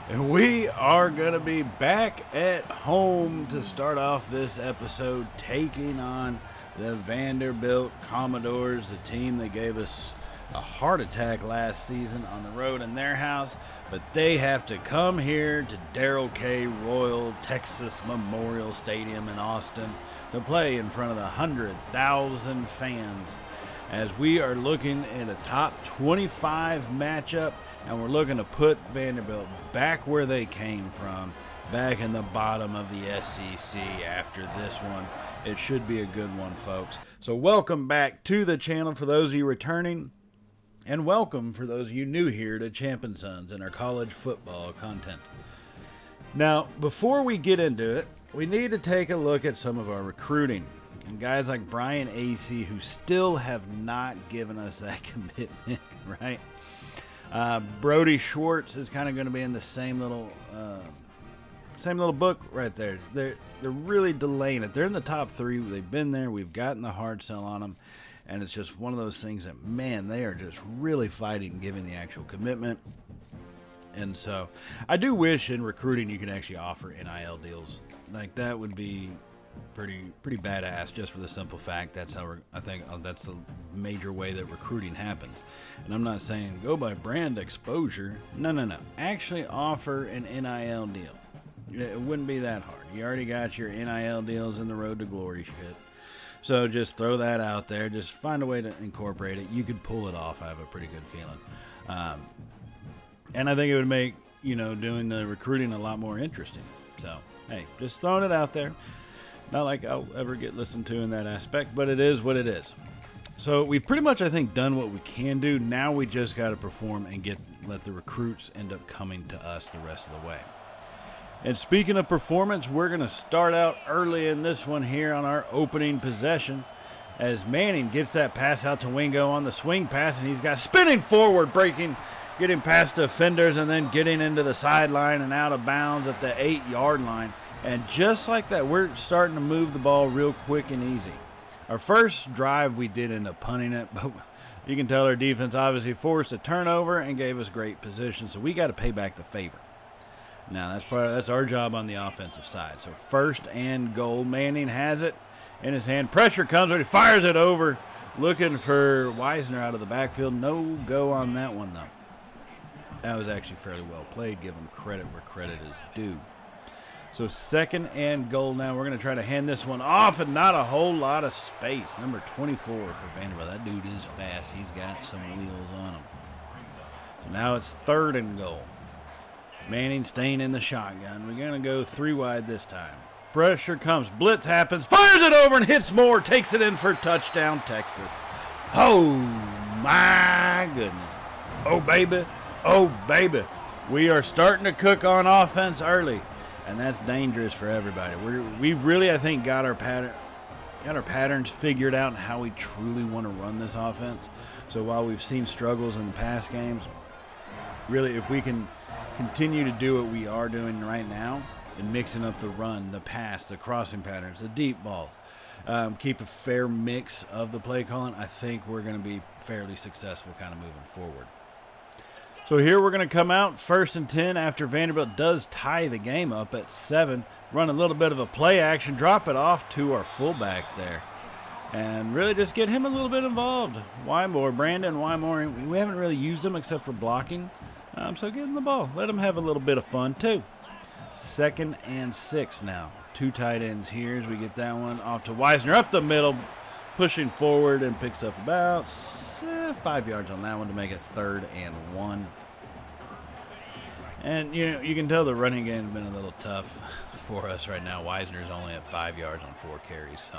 And we are going to be back at home to start off this episode, taking on the Vanderbilt Commodores, the team that gave us a heart attack last season on the road in their house. But they have to come here to Darrell K. Royal Texas Memorial Stadium in Austin to play in front of the 100,000 fans, as we are looking at a top 25 matchup, and we're looking to put Vanderbilt back where they came from, back in the bottom of the SEC after this one. It should be a good one, folks. So welcome back to the channel for those of you returning, and welcome for those of you new here to Champ & Sons and our college football content. Now, before we get into it, we need to take a look at some of our recruiting. And guys like Brian AC, who still have not given us that commitment, right? Brody Schwartz is kind of going to be in the same little book right there. They're really delaying it. They're in the top three. They've been there. We've gotten the hard sell on them. And it's just one of those things that, man, they are just really fighting giving the actual commitment. And so I do wish in recruiting you could actually offer NIL deals. Like, that would be pretty badass, just for the simple fact that's how I think that's the major way that recruiting happens. And I'm not saying go by brand exposure. No. Actually offer an NIL deal. It wouldn't be that hard. You already got your NIL deals in the road to glory shit. So just throw that out there. Just find a way to incorporate it. You could pull it off, I have a pretty good feeling. And I think it would make, doing the recruiting a lot more interesting. So, hey, just throwing it out there. Not like I'll ever get listened to in that aspect, but it is what it is. So we've pretty much, I think, done what we can do. Now we just got to perform and let the recruits end up coming to us the rest of the way. And speaking of performance, we're going to start out early in this one here on our opening possession, as Manning gets that pass out to Wingo on the swing pass, and he's got spinning forward, breaking, getting past defenders, and then getting into the sideline and out of bounds at the 8-yard line. And just like that, we're starting to move the ball real quick and easy. Our first drive, we did end up punting it, but you can tell our defense obviously forced a turnover and gave us great position, so we got to pay back the favor. Now, that's our job on the offensive side. So first and goal, Manning has it in his hand. Pressure comes, but he fires it over, looking for Wisner out of the backfield. No go on that one, though. That was actually fairly well played. Give him credit where credit is due. So second and goal now. We're going to try to hand this one off, and not a whole lot of space. Number 24 for Vanderbilt. That dude is fast. He's got some wheels on him. So now it's third and goal. Manning staying in the shotgun. We're going to go 3 wide this time. Pressure comes. Blitz happens. Fires it over and hits more. Takes it in for touchdown, Texas. Oh, my goodness. Oh, baby. Oh, baby. We are starting to cook on offense early. And that's dangerous for everybody. We've really, I think, got our patterns figured out and how we truly want to run this offense. So while we've seen struggles in the past games, really, if we can continue to do what we are doing right now and mixing up the run, the pass, the crossing patterns, the deep balls, keep a fair mix of the play calling, I think we're going to be fairly successful kind of moving forward. So here we're going to come out first and 10 after Vanderbilt does tie the game up at 7. Run a little bit of a play action, drop it off to our fullback there. And really just get him a little bit involved. Brandon Wymore, we haven't really used him except for blocking. So give him the ball. Let him have a little bit of fun too. Second and 6 now. 2 tight ends here as we get that one off to Wisner up the middle, pushing forward, and picks up about 5 yards on that one to make it 3rd and 1. And you can tell the running game has been a little tough for us right now. Wisner's only at 5 yards on 4 carries, so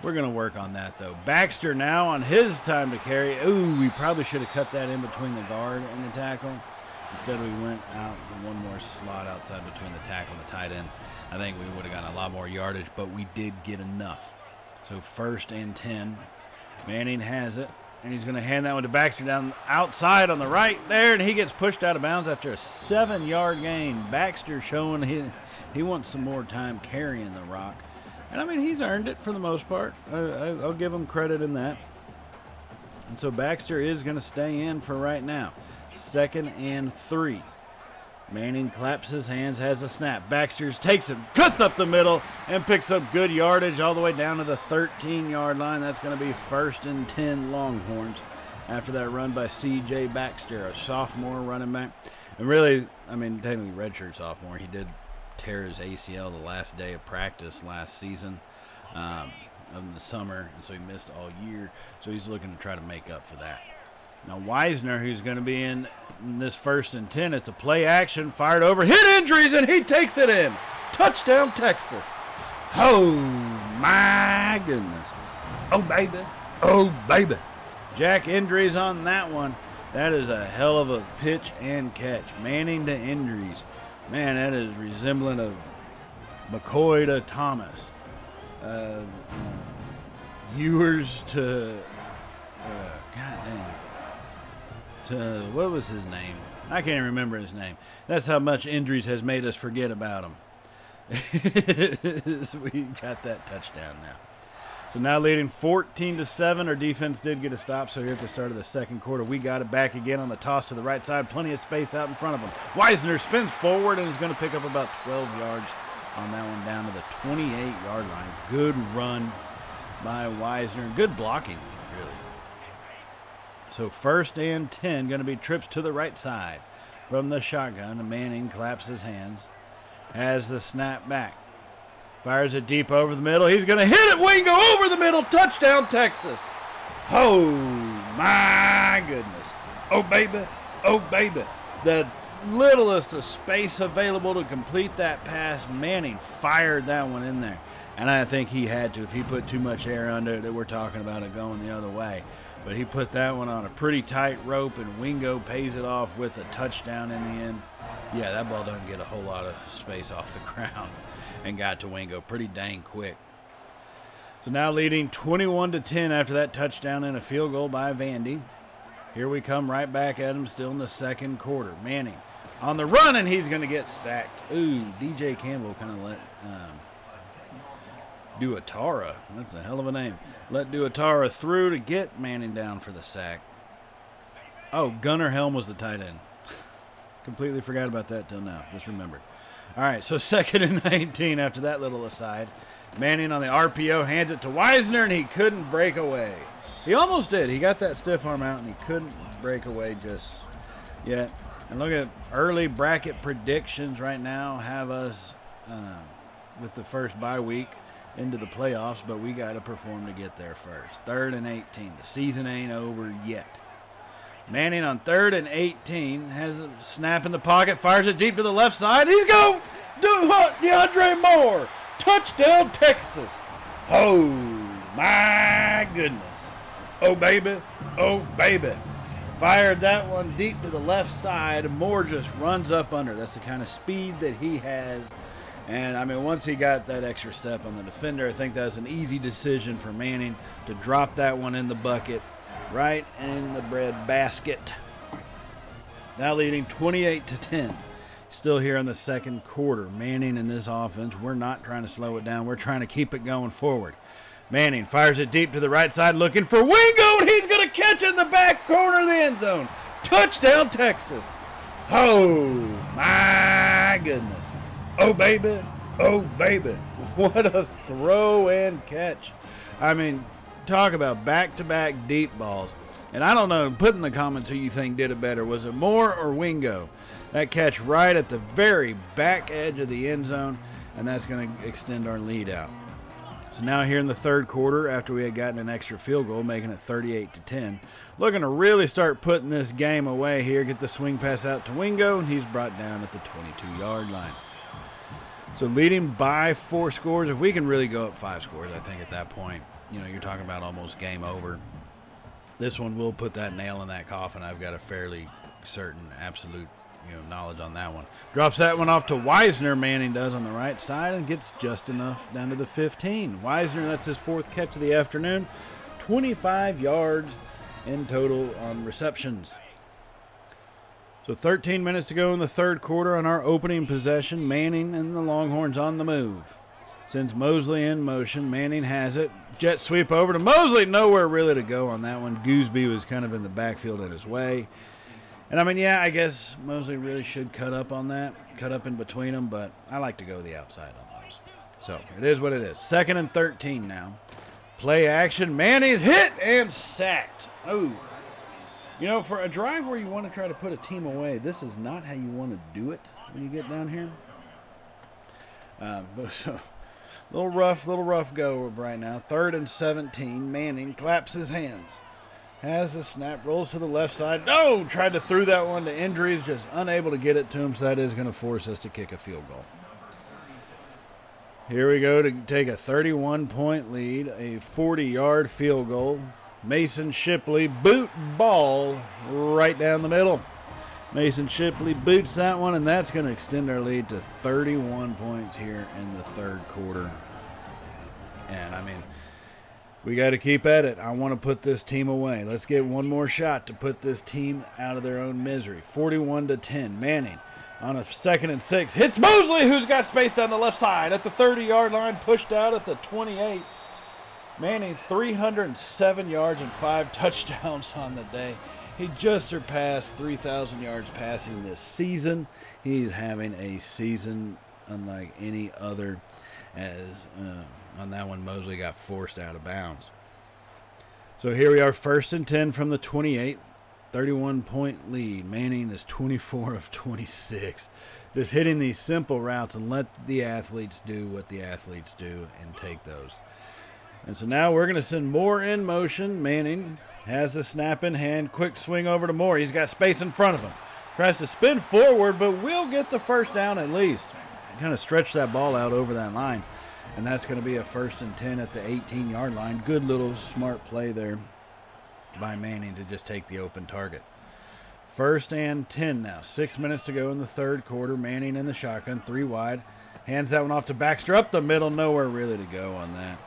we're going to work on that though. Baxter now on his time to carry. Ooh, we probably should have cut that in between the guard and the tackle. Instead, we went out in one more slot outside between the tackle and the tight end. I think we would have gotten a lot more yardage, but we did get enough. So first and 10. Manning has it, and he's going to hand that one to Baxter down outside on the right there, and he gets pushed out of bounds after a 7-yard gain. Baxter showing he wants some more time carrying the rock. And, I mean, he's earned it for the most part. I'll give him credit in that. And so Baxter is going to stay in for right now. 2nd and 3. Manning claps his hands, has a snap. Baxter's takes him, cuts up the middle, and picks up good yardage all the way down to the 13-yard line. That's going to be 1st and 10 Longhorns after that run by C.J. Baxter, a sophomore running back. And really, I mean, technically redshirt sophomore. He did tear his ACL the last day of practice last season in the summer, and so he missed all year. So he's looking to try to make up for that. Now Wisner, who's going to be in this 1st and 10, it's a play action, fired over, hit Indries, and he takes it in. Touchdown, Texas. Oh, my goodness. Oh, baby. Oh, baby. Jack Indries on that one. That is a hell of a pitch and catch. Manning to Indries. Man, that is resembling of McCoy to Thomas. Ewers to, God dang it. What was his name? I can't even remember his name. That's how much Indries has made us forget about him. We got that touchdown now. So now leading 14-7. Our defense did get a stop, so here at the start of the second quarter, we got it back again on the toss to the right side. Plenty of space out in front of him. Wisner spins forward and is going to pick up about 12 yards on that one down to the 28-yard line. Good run by Wisner. Good blocking, really. So 1st and 10, going to be trips to the right side from the shotgun. Manning claps his hands, has the snap back, fires it deep over the middle. He's going to hit it, Wingo, over the middle. Touchdown, Texas. Oh, my goodness. Oh, baby. Oh, baby. The littlest of space available to complete that pass. Manning fired that one in there. And I think he had to. If he put too much air under it, we're talking about it going the other way. But he put that one on a pretty tight rope, and Wingo pays it off with a touchdown in the end. Yeah, that ball doesn't get a whole lot of space off the ground and got to Wingo pretty dang quick. So now leading 21-10 after that touchdown and a field goal by Vandy. Here we come right back at him still in the second quarter. Manning on the run, and he's going to get sacked. Ooh, DJ Campbell kind of let Duatara, that's a hell of a name, let Duatara through to get Manning down for the sack. Oh, Gunnar Helm was the tight end. Completely forgot about that till now. Just remembered. All right, so 2nd and 19 after that little aside. Manning on the RPO hands it to Wisner, and he couldn't break away. He almost did. He got that stiff arm out, and he couldn't break away just yet. And look at early bracket predictions right now have us with the first bye week into the playoffs, but we got to perform to get there first. 3rd and 18. The season ain't over yet. Manning on 3rd and 18 has a snap in the pocket, fires it deep to the left side. He's going DeAndre Moore. Touchdown, Texas. Oh, my goodness. Oh, baby. Oh, baby. Fired that one deep to the left side. Moore just runs up under. That's the kind of speed that he has. And, I mean, once he got that extra step on the defender, I think that was an easy decision for Manning to drop that one in the bucket, right in the bread basket. Now leading 28-10. Still here in the second quarter. Manning in this offense, we're not trying to slow it down. We're trying to keep it going forward. Manning fires it deep to the right side looking for Wingo, and he's going to catch it in the back corner of the end zone. Touchdown, Texas. Oh, my goodness. Oh, baby. Oh, baby. What a throw and catch. I mean, talk about back-to-back deep balls. And I don't know, put in the comments who you think did it better. Was it Moore or Wingo? That catch right at the very back edge of the end zone, and that's going to extend our lead out. So now here in the third quarter, after we had gotten an extra field goal, making it 38-10, looking to really start putting this game away here, get the swing pass out to Wingo, and he's brought down at the 22-yard line. So leading by 4 scores, if we can really go up 5 scores, I think at that point, you know, you're talking about almost game over. This one will put that nail in that coffin. I've got a fairly certain, absolute, knowledge on that one. Drops that one off to Wisner. Manning does on the right side and gets just enough down to the 15. Wisner, that's his 4th catch of the afternoon. 25 yards in total on receptions. So 13 minutes to go in the third quarter on our opening possession. Manning and the Longhorns on the move. Sends Mosley in motion. Manning has it. Jet sweep over to Mosley. Nowhere really to go on that one. Gooseby was kind of in the backfield in his way. And I mean, yeah, I guess Mosley really should cut up on that, cut up in between them, but I like to go the outside on those. So it is what it is. 2nd and 13 now. Play action. Manning's hit and sacked. Oh. You know, for a drive where you want to try to put a team away, this is not how you want to do it when you get down here. But so, little rough go right now. 3rd and 17. Manning claps his hands. Has the snap, rolls to the left side. No! Tried to throw that one to injuries, just unable to get it to him, so that is going to force us to kick a field goal. Here we go to take a 31-point lead, a 40-yard field goal. Mason Shipley boot ball right down the middle. Mason Shipley boots that one, and that's going to extend our lead to 31 points here in the 3rd quarter. And, I mean, we got to keep at it. I want to put this team away. Let's get one more shot to put this team out of their own misery. 41-10. Manning on a 2nd and 6. Hits Mosley, who's got space down the left side at the 30-yard line, pushed out at the 28. Manning, 307 yards and 5 touchdowns on the day. He just surpassed 3,000 yards passing this season. He's having a season unlike any other, as on that one, Mosley got forced out of bounds. So here we are, 1st and 10 from the 28, 31-point lead. Manning is 24 of 26. Just hitting these simple routes and let the athletes do what the athletes do and take those. And so now we're going to send Moore in motion. Manning has the snap in hand. Quick swing over to Moore. He's got space in front of him. Tries to spin forward, but will get the first down at least. Kind of stretch that ball out over that line. And that's going to be a 1st and 10 at the 18-yard line. Good little smart play there by Manning to just take the open target. 1st and 10 now. 6 minutes to go in the 3rd quarter. Manning in the shotgun, 3 wide. Hands that one off to Baxter up the middle. Nowhere really to go on that.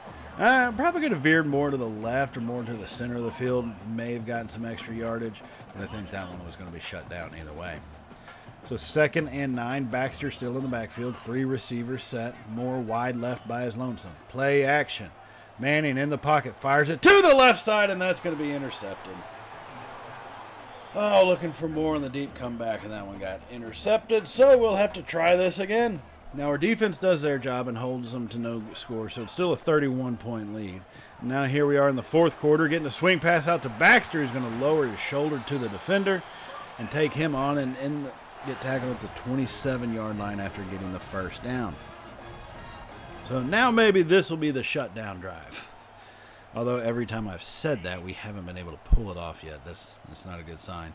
Probably could have veered more to the left or more to the center of the field. May have gotten some extra yardage, but I think that one was going to be shut down either way. So 2nd and 9. Baxter still in the backfield. 3 receivers set. More wide left by his lonesome. Play action. Manning in the pocket. Fires it to the left side, and that's going to be intercepted. Oh, looking for more in the deep comeback, and that one got intercepted. So we'll have to try this again. Now our defense does their job and holds them to no score, so it's still a 31-point lead. Now here we are in the 4th quarter, getting a swing pass out to Baxter. He's going to lower his shoulder to the defender and take him on and get tackled at the 27-yard line after getting the first down. So now maybe this will be the shutdown drive. Although every time I've said that, we haven't been able to pull it off yet. That's not a good sign.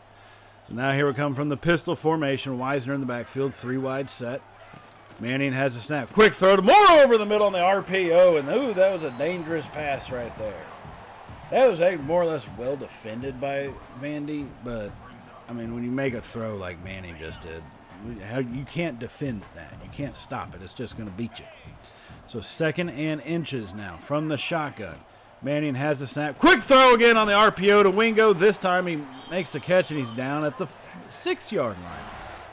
So now here we come from the pistol formation. Wisner in the backfield, 3 wide set. Manning has a snap. Quick throw to Moore over the middle on the RPO. And, ooh, that was a dangerous pass right there. That was more or less well defended by Vandy. But, I mean, when you make a throw like Manning just did, you can't defend that. You can't stop it. It's just going to beat you. So 2nd and inches now from the shotgun. Manning has the snap. Quick throw again on the RPO to Wingo. This time he makes the catch, and he's down at the 6-yard line.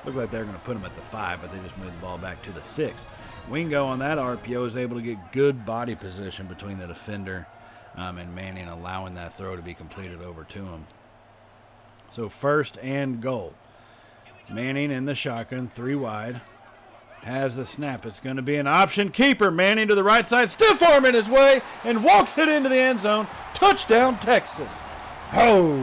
Looked like they're going to put him at the 5, but they just moved the ball back to the 6. Wingo on that RPO is able to get good body position between the defender and Manning, allowing that throw to be completed over to him. So 1st and goal. Manning in the shotgun, 3 wide. Has the snap. It's going to be an option keeper. Manning to the right side. Stiff arm in his way and walks it into the end zone. Touchdown, Texas. Oh,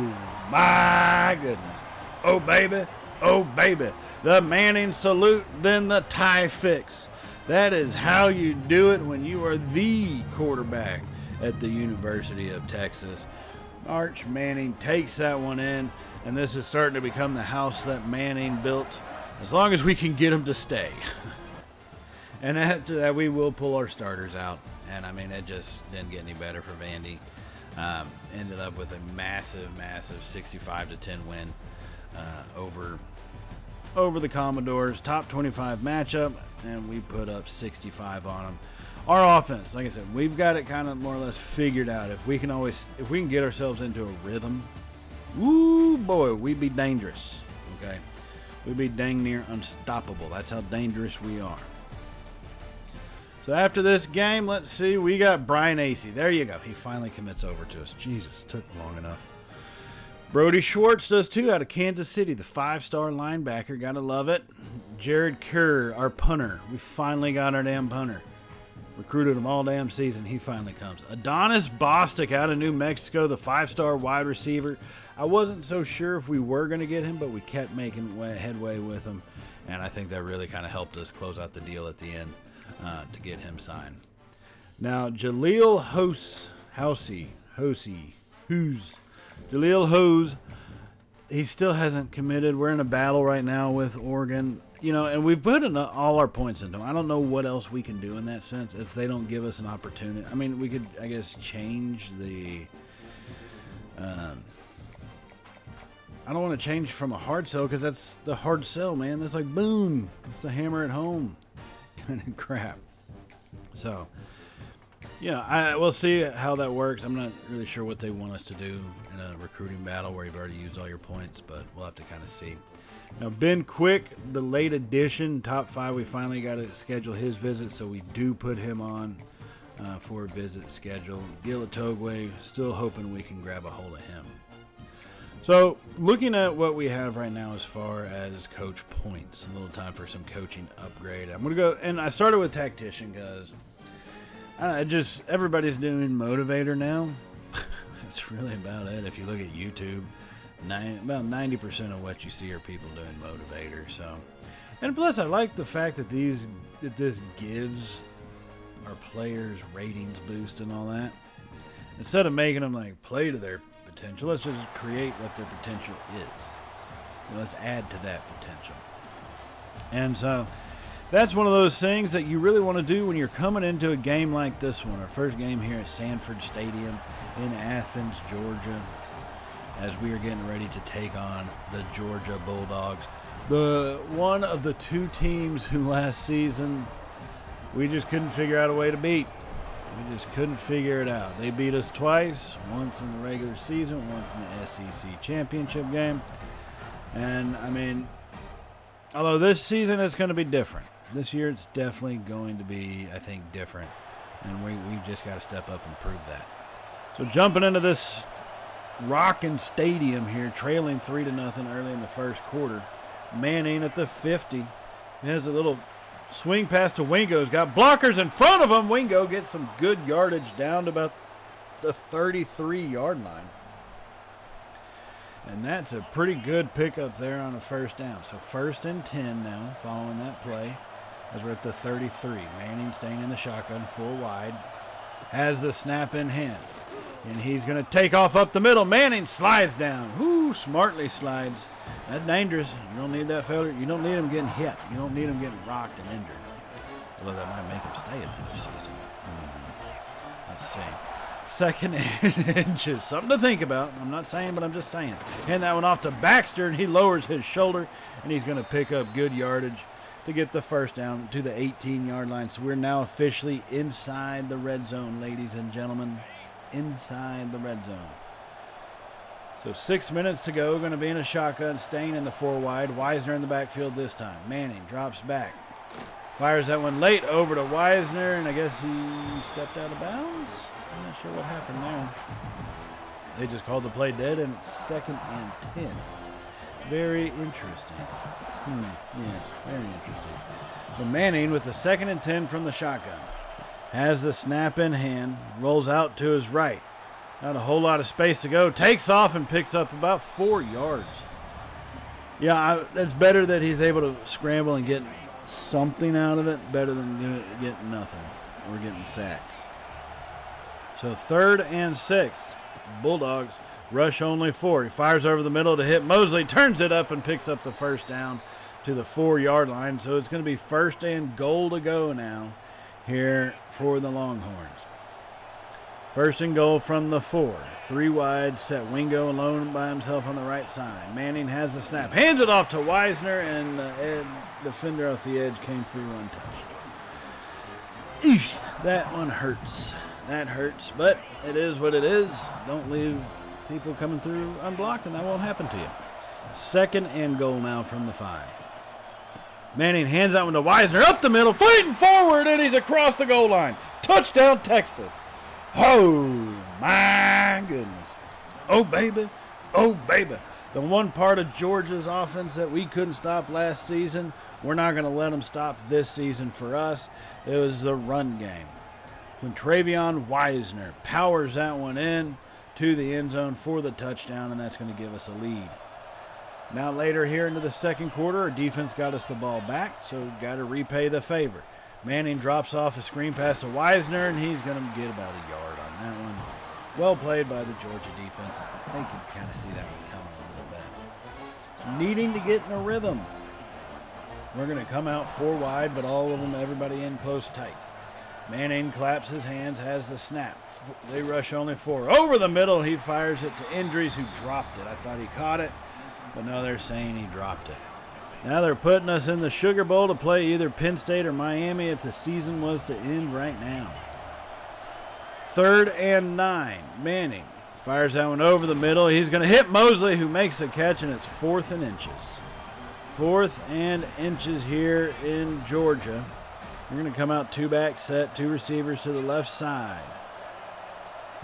my goodness. Oh, baby. Oh, baby. The Manning salute, then the tie fix. That is how you do it when you are the quarterback at the University of Texas. Arch Manning takes that one in, and this is starting to become the house that Manning built, as long as we can get him to stay. And after that, we will pull our starters out. And, I mean, it just didn't get any better for Vandy. Ended up with a massive 65-10 win over the Commodores. Top 25 matchup, and we put up 65 on them. Our offense, like I said, we've got it kind of more or less figured out. If we can get ourselves into a rhythm, ooh boy, we'd be dangerous. Okay, we'd be dang near unstoppable. That's how dangerous we are. So after this game, let's see, we got Brian Acey. There you go. He finally commits over to us. Jesus, took long enough. Brody Schwartz does too, out of Kansas City, the 5-star linebacker. Gotta love it. Jared Kerr, our punter. We finally got our damn punter. Recruited him all damn season. He finally comes. Adonis Bostic out of New Mexico, the 5-star wide receiver. I wasn't so sure if we were going to get him, but we kept making headway with him. And I think that really kind of helped us close out the deal at the end to get him signed. Now, Jaleel Hose, he still hasn't committed. We're in a battle right now with Oregon. You know, and we've put all our points into them. I don't know what else we can do in that sense if they don't give us an opportunity. I mean, we could, I guess, change the... I don't want to change from a hard sell because that's the hard sell, man. That's like, boom. It's the hammer at home kind of crap. So, you know, we'll see how that works. I'm not really sure what they want us to do in a recruiting battle where you've already used all your points, but we'll have to kind of see. Now, Ben Quick, the late addition, top 5, we finally got to schedule his visit, so we do put him on for a visit schedule. Gil Otogwe, still hoping we can grab a hold of him. So, looking at what we have right now as far as coach points, a little time for some coaching upgrade. I'm going to go, and I started with tactician because everybody's doing motivator now. That's really about it. If you look at YouTube, about 90% of what you see are people doing motivator. So, and plus, I like the fact that this gives our players ratings boost and all that. Instead of making them like play to their potential, let's just create what their potential is. Let's add to that potential. And so, that's one of those things that you really want to do when you're coming into a game like this one, our first game here at Sanford Stadium in Athens, Georgia, as we are getting ready to take on the Georgia Bulldogs. One of the 2 teams who last season we just couldn't figure out a way to beat. We just couldn't figure it out. They beat us twice, once in the regular season, once in the SEC championship game. And, I mean, although this season is going to be different. This year it's definitely going to be, I think, different. And we've just got to step up and prove that. So jumping into this rocking stadium here, trailing 3-0 early in the first quarter. Manning at the 50. He has a little swing pass to Wingo. He's got blockers in front of him. Wingo gets some good yardage down to about the 33-yard line. And that's a pretty good pickup there on a first down. So 1st and 10 now following that play as we're at the 33. Manning staying in the shotgun, full wide. Has the snap in hand. And he's going to take off up the middle. Manning slides down. Whoo, smartly slides. That's dangerous. You don't need that failure. You don't need him getting hit. You don't need him getting rocked and injured. Although that might make him stay another season. Let's see. 2nd and inches. Something to think about. I'm not saying, but I'm just saying. Hand that one off to Baxter, and he lowers his shoulder, and he's going to pick up good yardage to get the first down to the 18-yard line. So we're now officially inside the red zone, ladies and gentlemen. Inside the red zone. So 6 minutes to go. Going to be in a shotgun, staying in the 4 wide. Wisner in the backfield this time. Manning drops back. Fires that one late over to Wisner, and I guess he stepped out of bounds. I'm not sure what happened there. They just called the play dead, and it's 2nd and 10. Very interesting. Yes, very interesting. But Manning with the 2nd and 10 from the shotgun. Has the snap in hand, rolls out to his right. Not a whole lot of space to go. Takes off and picks up about 4 yards. Yeah, that's better that he's able to scramble and get something out of it, better than getting nothing or getting sacked. So 3rd and 6. Bulldogs rush only 4. He fires over the middle to hit Mosley, turns it up and picks up the first down to the 4-yard line. So it's going to be 1st and goal to go now here for the Longhorns. 1st and goal from the 4. 3 wide set. Wingo alone by himself on the right side. Manning has the snap. Hands it off to Wisner, and the defender off the edge came through untouched. Eesh, that one hurts. That hurts, but it is what it is. Don't leave people coming through unblocked, and that won't happen to you. 2nd and goal now from the 5. Manning hands that one to Wisner up the middle, fighting forward, and he's across the goal line. Touchdown, Texas. Oh, my goodness. Oh, baby. Oh, baby. The one part of Georgia's offense that we couldn't stop last season, we're not going to let them stop this season for us. It was the run game. When Travion Wisner powers that one in to the end zone for the touchdown, and that's going to give us a lead. Now later here into the second quarter, our defense got us the ball back, so got to repay the favor. Manning drops off a screen pass to Wisner, and he's going to get about a yard on that one. Well played by the Georgia defense. They can kind of see that one coming a little bit. Needing to get in a rhythm. We're going to come out 4 wide, but all of them, everybody in close tight. Manning claps his hands, has the snap. They rush only 4. Over the middle, he fires it to Indries, who dropped it. I thought he caught it, but no, they're saying he dropped it. Now they're putting us in the Sugar Bowl to play either Penn State or Miami if the season was to end right now. 3rd and 9. Manning fires that one over the middle. He's going to hit Mosley, who makes a catch, and it's 4th and inches. 4th and inches here in Georgia. We're going to come out 2-back set, 2 receivers to the left side.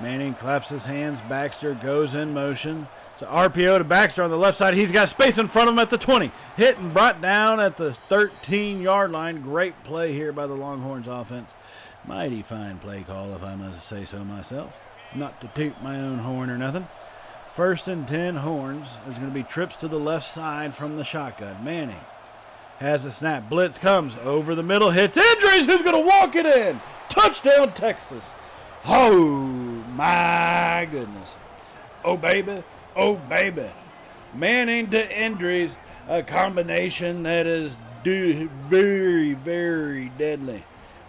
Manning claps his hands. Baxter goes in motion. So RPO to Baxter on the left side. He's got space in front of him at the 20. Hit and brought down at the 13-yard line. Great play here by the Longhorns offense. Mighty fine play call, if I must say so myself. Not to toot my own horn or nothing. 1st and 10 Horns. There's going to be trips to the left side from the shotgun. Manning has the snap. Blitz comes over the middle. Hits Indries, who's going to walk it in. Touchdown, Texas. Oh, my goodness. Oh, baby. Oh, baby. Manning to Indries. A combination that is very, very deadly.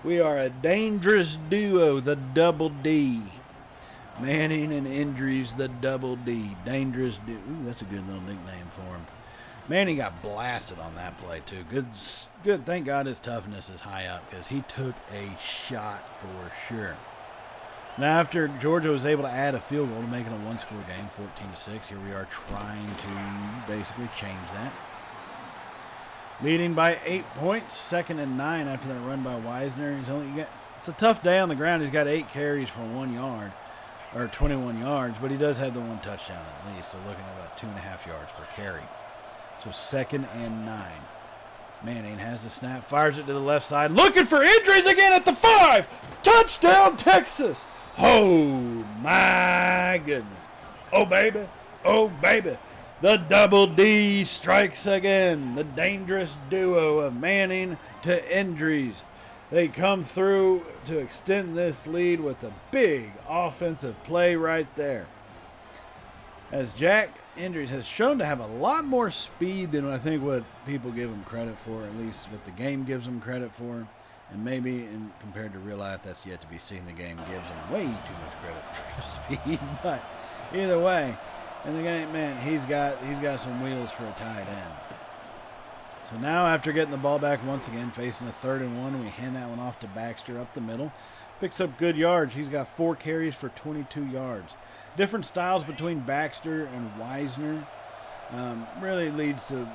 We are a dangerous duo, the double D. Manning and Indries, the double D. Dangerous duo. Ooh, that's a good little nickname for him. Manning got blasted on that play, too. Good. Thank God his toughness is high up because he took a shot for sure. Now, after Georgia was able to add a field goal to make it a one-score game, 14-6, here we are trying to basically change that. Leading by 8 points, 2nd and 9 after that run by Wisner. It's a tough day on the ground. He's got 8 carries for 1 yard, or 21 yards, but he does have the 1 touchdown at least, so looking at about 2.5 yards per carry. So 2nd and 9. Manning has the snap, fires it to the left side, looking for Indries again at the 5. Touchdown, Texas. Oh, my goodness. Oh, baby. Oh, baby. The double D strikes again. The dangerous duo of Manning to Indries. They come through to extend this lead with a big offensive play right there. As Jack Indries has shown to have a lot more speed than I think what people give him credit for, at least what the game gives him credit for. And maybe compared to real life, that's yet to be seen. The game gives him way too much credit for speed. But either way, in the game, man, he's got some wheels for a tight end. So now after getting the ball back once again, facing a 3rd and 1, we hand that one off to Baxter up the middle. Picks up good yards. He's got 4 carries for 22 yards. Different styles between Baxter and Wisner really leads to,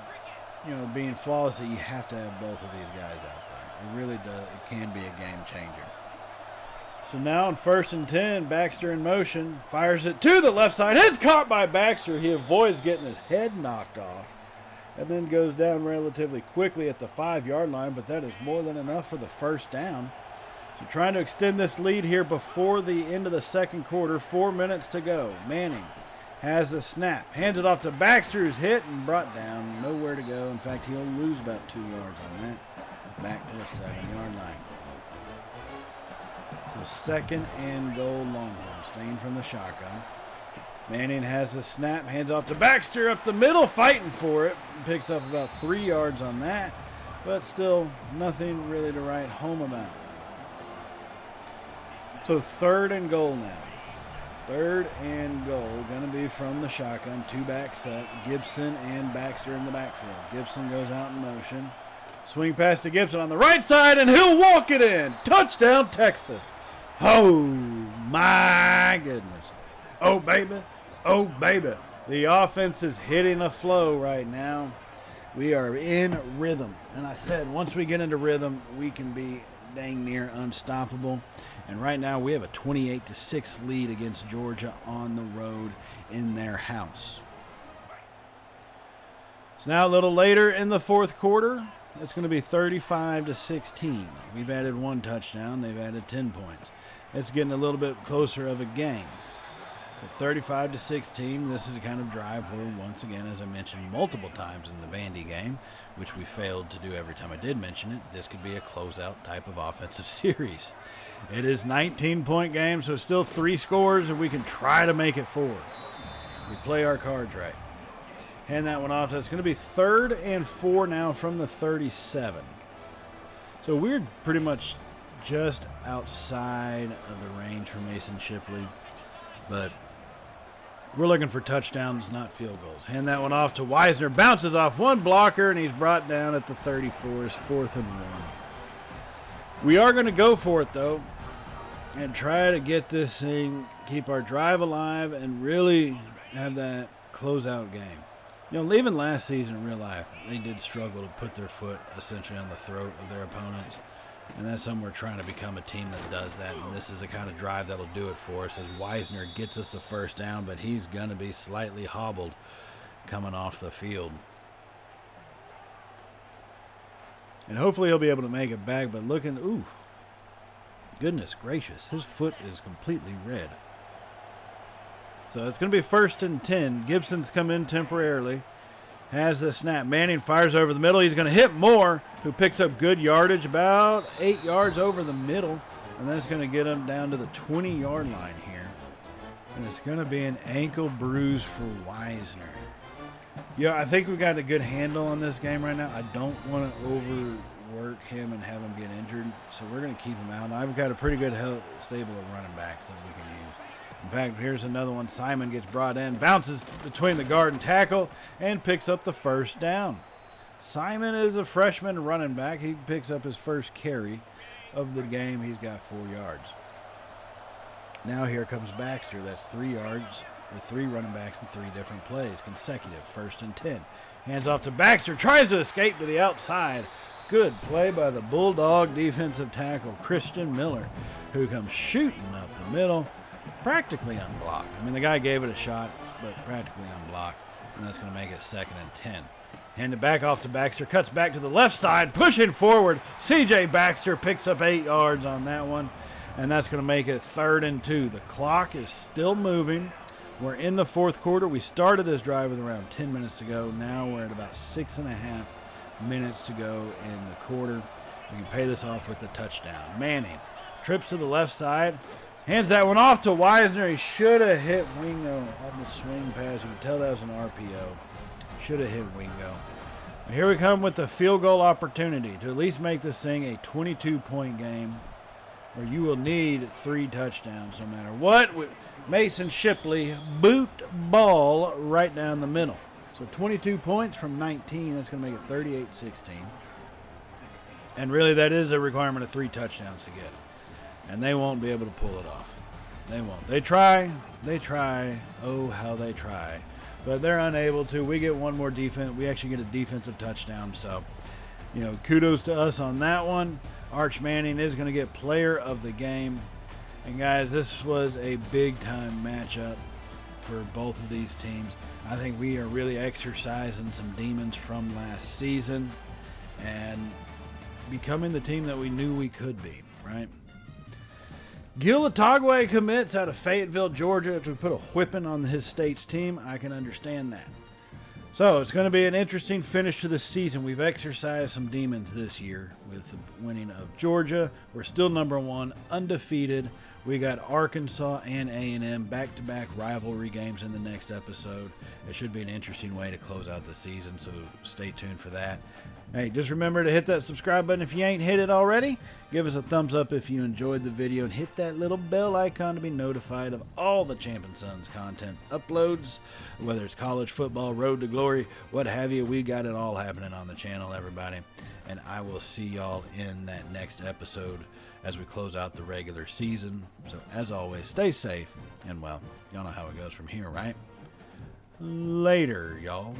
being flawless that you have to have both of these guys out there. It really does. It can be a game changer. So now on 1st and 10, Baxter in motion, fires it to the left side. It's caught by Baxter. He avoids getting his head knocked off and then goes down relatively quickly at the 5-yard line, but that is more than enough for the 1st down. So trying to extend this lead here before the end of the second quarter. 4 minutes to go. Manning has the snap. Hands it off to Baxter, who's hit and brought down. Nowhere to go. In fact, he'll lose about 2 yards on that. Back to the 7-yard line. So 2nd and goal, Longhorns, staying from the shotgun. Manning has the snap, hands off to Baxter up the middle, fighting for it. Picks up about 3 yards on that, but still nothing really to write home about. So 3rd and goal now. 3rd and goal, going to be from the shotgun, 2-back set. Gibson and Baxter in the backfield. Gibson goes out in motion. Swing pass to Gibson on the right side, and he'll walk it in. Touchdown, Texas. Oh, my goodness. Oh, baby. Oh, baby. The offense is hitting a flow right now. We are in rhythm. And I said, once we get into rhythm, we can be dang near unstoppable. And right now, we have a 28-6 lead against Georgia on the road in their house. So now a little later in the fourth quarter, it's going to be 35-16. We've added 1 touchdown. They've added 10 points. It's getting a little bit closer of a game. At 35-16, this is the kind of drive where, once again, as I mentioned multiple times in the Vandy game, which we failed to do every time I did mention it, this could be a closeout type of offensive series. It is 19-point game, so still 3 scores, and we can try to make it 4. We play our cards right. Hand that one off. That's going to be 3rd and 4 now from the 37. So we're pretty much just outside of the range for Mason Shipley, but we're looking for touchdowns, not field goals. Hand that one off to Wisner. Bounces off one blocker, and he's brought down at the 34. It's 4th and 1. We are going to go for it, though, and try to get this thing, keep our drive alive, and really have that closeout game. You know, leaving last season in real life, they did struggle to put their foot essentially on the throat of their opponents. And that's something we're trying to become a team that does that. And this is the kind of drive that'll do it for us as Wisner gets us the first down, but he's going to be slightly hobbled coming off the field. And hopefully he'll be able to make it back, but looking, ooh, goodness gracious, his foot is completely red. So it's going to be 1st and 10. Gibson's come in temporarily. Has the snap. Manning fires over the middle. He's going to hit Moore, who picks up good yardage, about 8 yards over the middle. And that's going to get him down to the 20-yard line here. And it's going to be an ankle bruise for Wisner. Yeah, I think we got a good handle on this game right now. I don't want to overwork him and have him get injured. So we're going to keep him out. And I've got a pretty good stable of running backs that we can use. In fact, here's another one. Simon gets brought in, bounces between the guard and tackle, and picks up the first down. Simon is a freshman running back. He picks up his first carry of the game. He's got 4 yards. Now here comes Baxter. That's 3 yards, or 3 running backs in 3 different plays, consecutive, 1st and 10. Hands off to Baxter, tries to escape to the outside. Good play by the Bulldog defensive tackle, Christian Miller, who comes shooting up the middle. Practically unblocked. I mean, the guy gave it a shot, but practically unblocked. And that's going to make it 2nd and 10. Hand it back off to Baxter. Cuts back to the left side. Pushing forward. C.J. Baxter picks up 8 yards on that one. And that's going to make it 3rd and 2. The clock is still moving. We're in the 4th quarter. We started this drive with around 10 minutes to go. Now we're at about 6.5 minutes to go in the quarter. We can pay this off with the touchdown. Manning trips to the left side. Hands that one off to Wisner. He should have hit Wingo on the swing pass. You can tell that was an RPO. Should have hit Wingo. Here we come with the field goal opportunity to at least make this thing a 22-point game where you will need 3 touchdowns no matter what. Mason Shipley, boot ball right down the middle. So 22 points from 19. That's going to make it 38-16. And really that is a requirement of 3 touchdowns to get. And they won't be able to pull it off. They won't. They try. Oh, how they try. But they're unable to. We get one more defense. We actually get a defensive touchdown. So, you know, kudos to us on that one. Arch Manning is going to get player of the game. And, guys, this was a big-time matchup for both of these teams. I think we are really exercising some demons from last season and becoming the team that we knew we could be, right? Gil Atagwe commits out of Fayetteville, Georgia. If we put a whipping on his state's team, I can understand that. So it's going to be an interesting finish to the season. We've exercised some demons this year with the winning of Georgia. We're still number 1, undefeated. We got Arkansas and A&M back-to-back rivalry games in the next episode. It should be an interesting way to close out the season, so stay tuned for that. Hey, just remember to hit that subscribe button if you ain't hit it already. Give us a thumbs up if you enjoyed the video, and hit that little bell icon to be notified of all the Champion Sons content uploads, whether it's college football, road to glory, what have you. We got it all happening on the channel, everybody. And I will see y'all in that next episode as we close out the regular season. So as always, stay safe, and well, y'all know how it goes from here, right? Later, y'all.